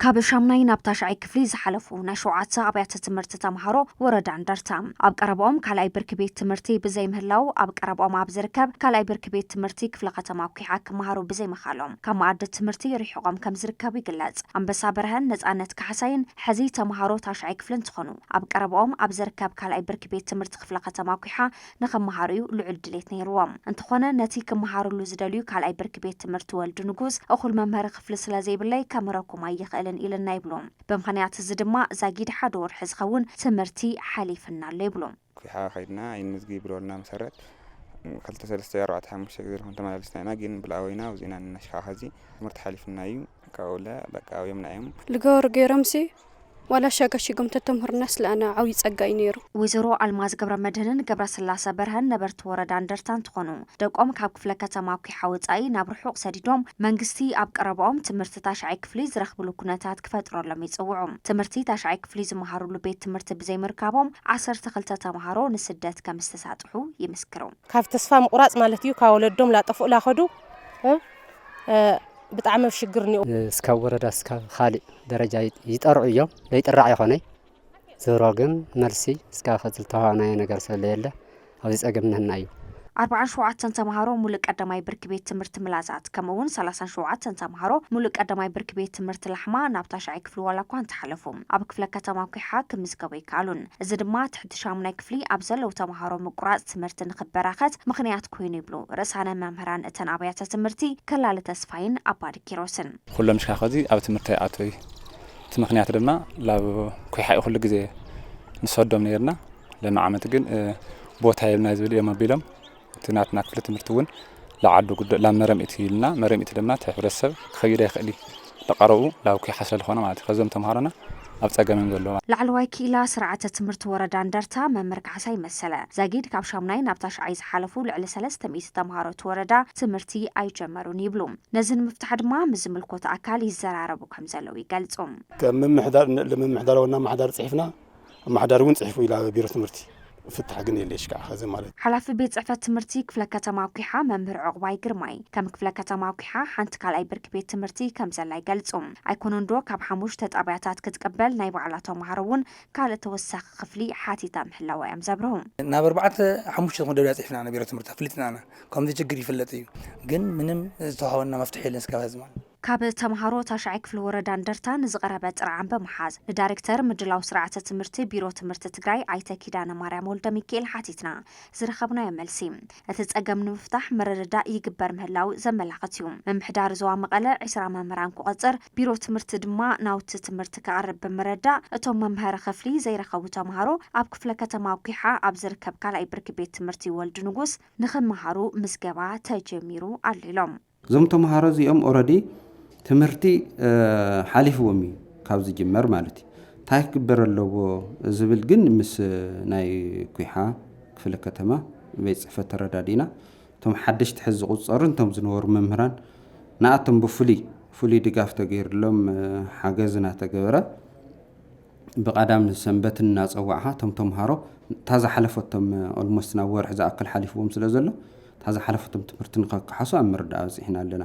ካብ ሻምናይ ናብ ታሽዓይ ክፍሊ ዝሓለፉ ናይ 7 ኣብያተ ትምህርቲ ተምሃሮ ወረዳ እንደርታ ኣብ ቀረብኦም ካልኣይ ብርኪ ቤት ትምህርቲ ብዘይ ምህላው ኣብ ቀረብኦም ኣብ ዝርከብ ካልኣይ ብርኪ ቤት ትምህርቲ ክፍለ ከተማ ኩሓ ክመሃሩ ብዘይ መኻሎም ካብ ማኣዲ ትምህርቲ ርሒቆም ከም ዝርከቡ ይግለጽ። ኣንበሳ በረሃን ነጻነት ካሕሳይን ሕዚ ተምሃሮ ታሽዓይ ክፍሊ እንትኾኑ ኣብ ቀረብኦም ኣብ ዝርከብ ካልኣይ ብርኪ ቤት ትምህርቲ ክፍለ ከተማ ኩሓ ንኽመሃሩ ልዑል ድሌት ነይርዎም እንትኾነ ነቲ ክመሃሩሉ ዝደልዩ ካልኣይ ብርኪ ቤት ትምህርቲ ወልዱ ንጉስ እኹል መምህሪ ክፍሊ ስለዘይብለይ ከመረኩም ኣይኽእልን ኢልና ይብሎም። ብምኽንያት እዚ ድማ ዛጊድ ሓደ ወርሒ ዝኸውን ትምህርቲ ሓሊፍና ኣሎ ይብሎም። ኩሓ ኸይድና ይንዝጊ ብለወልና መሰረት 234 ጊዜ ተመላልስና ኢና ግን ብላወይና ወዚና ንሽካ ኸዚ ትምህርቲ ሓሊፍና እዩ ካብኡለ በቃ የምናዮም ልገወር ገይሮምሲ ወላ ሸጋሽጎም ተተምህርና ስለአና ዓዊ ጸጋይ ነይሩ። ወይዘሮ አልማዝ ገብረ መድህንን ገብረ ስላሰ በርሀን ነበርቲ ወረዳ እንደርታ እንትኾኑ ደቆም ካብ ክፍለ ከተማ ኩሓ ወጻኢ ናብ ርሑቕ ሰዲዶም መንግስቲ ኣብ ቀረብኦም ትምህርቲ ታሽዓይ ክፍሊ ዝረኽብሉ ኩነታት ክፈጥረሎም ይጽውዑ። ትምህርቲ ታሽዓይ ክፍሊ ዝመሃሩሉ ቤት ትምህርቲ ብዘይ ምርካቦም 12 ተምሃሮ ንስደት ከም ዝተሳጥሑ ይምስክሩ። ካብ ተስፋ ምቁራጽ ማለት እዩ ካብ ወለዶም ላጠፍኡ ላኸዱ ብጣዕሚ ሽግር ነው። እስካብ ወረዳ እስካብ खाሊእ ደረጃ ይጠርዑ እዮም ለይጥራዕ ይኾነ ዘሮ ግን መልሲ እስካብ ፈጽል ተዋናየ ነገር ስለለ ኣብዚ ጸገም ንህና እዩ። 47 ተምሃሮ ሙሉእ ቀዳማይ ብርኪ ቤት ትምህርቲ ምላዛት ከምኡውን 37 ተምሃሮ ሙሉእ ቀዳማይ ብርኪ ቤት ትምህርቲ ላሕማ ናብ ታሽዓይ ክፍሊ ዋላ እኳ እንተሓለፉ ኣብ ክፍለ ከተማ ኩሓ ክምዝገቡ ይከኣሉን። እዚ ድማ ትሕቲ ሻምናይ ክፍሊ ኣብ ዘለው ተምሃሮ ምቁራጽ ትምህርቲ ንኽበራኸት ምኽንያት ኮይኑ ይብሉ ርእሳነ መምህራን እተን ኣብያተ ትምህርቲ ከላሊ ተስፋይን ኣባዲ ኪሮስን። ኩሎም ሽካ ኸዚ ኣብ ትምህርቲ ኣቶይ እቲ ምኽንያት ድማ ላብ ኩሓ ኩሉ ግዜ ንሰዶም ነርና ለማዓመት ግን ቦታ የልና ዝብል እዮም ኣቢሎም ትናትና ክፍለ ትምህርቲውን ለዓዱ ጉዳይ ለመረምኢት ይልና መረምኢት ድማ ተሕብረሰብ ክኸይዳ ይኽእል ለቀረቡ ላው ኩሓ ስለዝኾነ ማለት ከዞም ተምሃሮና ኣብ ጸገም ዘለዋ ላዕለዋይ ኪላ ስርዓተ ትምህርቲ ወረዳ እንደርታ መምህር ካሕሳይ መሰለ ዛጊድ ካብ ሻምናይ ናብ ታሽዓይ ዝሓለፉ ልዕሊ 300 ተምሃሮ ወረዳ ትምህርቲ ኣይጀመሩን ይብሉ። ነዚ ንምፍታሕ ድማ ምዝምልኮት ኣካል ይዘራረቡ ከም ዘለው ይገልጹ። ከም መምሕዳርና ማሕዳር ጽሒፍና ማሕዳር እውን ጽሒፉ ኢላ ቢሮ ትምህርቲ ፍትሕ ግን የለሽ ከዓ ኸዚ ማለት ሓላፊ ቤት ጽሕፈት ትምህርቲ ክፍለ ከተማ ኩሓ መምህር ዕቑባይ ግርማይ ከም ክፍለ ከተማ ኩሓ ሓንቲ ካልኣይ ብርኪ ቤት ትምህርቲ ከም ዘላ ይገልጹ። ኣይኮነን ዶ ካብ 5 ጣብያታት ክትቀበል ናይ ባዕላ ተምሃሮ እውን ካልእ ተወሳኺ ክፍሊ ሓቲታ ምህላዋ እዮም ዘብርሁ። ናብ 4-5 ደብዳቤ ጽሒፍና ቢሮ ትምህርቲ ኣፍሊጥና ከምዚ ችግር ይፍለጥ እዩ ግን ምንም ዝተዋሃበና መፍትሒ የለን እስካብ ሕዚ ማለት ካብ ተምሃሮ ታሽዓይ ክፍሊ ወረዳ እንደርታ ንዝቐረበ ጥርዓን በመሓዝ ንዳይሬክተር ምድላው ስርዓተ ትምህርቲ ቢሮ ትምህርቲ ትግራይ ኣይተ ኪዳነ ማርያም ወልደ ሚካኤል ሓቲትና ዝረኸብናዮ መልሲ እቲ ጸገም ንምፍታሕ መረዳዳእ ይግበር ምህላው ዘመላኽት እዩ። መምሕዳር ዞባ መቐለ 20 መምህራን ክቆጽር ቢሮ ትምህርቲ ድማ ናውቲ ትምህርቲ ክቐርብ ብምርዳእ እቶም መምሃሪ ክፍሊ ዘይረኸቡ ተምሃሮ ኣብ ክፍለ ከተማ ኩሓ ኣብ ዝርከብ ካልኣይ ብርኪ ቤት ትምህርቲ ወልዱ ንጉስ ንኽመሃሩ ምዝገባ ተጀሚሩ ኣሎ ኢሎም። እዞም ተምሃሮ እዚኦም ኦልሬዲ ትምህርቲ ሓሊፍዎም እዩ ካብ ዝጅመር ማለት እዩ። እንታይ ክግበር ኣለዎ ዝብል ግን ምስ ናይ ኩሓ ክፍለ ከተማ ቤት ጽሕፈት ተረዳዲና እቶም ሓደሽቲ ሕዚ ዝቁፀሩን እቶም ዝነበሩ መምህራን ንኣቶም ብፍሉይ ድጋፍ ተገይርሎም ሓገዝ እናተገበረ ብቐዳም ሰንበትን እናፀዋዕኻ እቶም ተምሃሮ ታዝሓለፈቶም ኦልሞስት ናብ ወርሒ ዝኣክል ሓሊፍዎም ስለ ዘሎ ታዝሓለፈቶም ትምህርቲ ንኸክሓሱ ኣብ ምርዳእ በፂሕና ኣለና።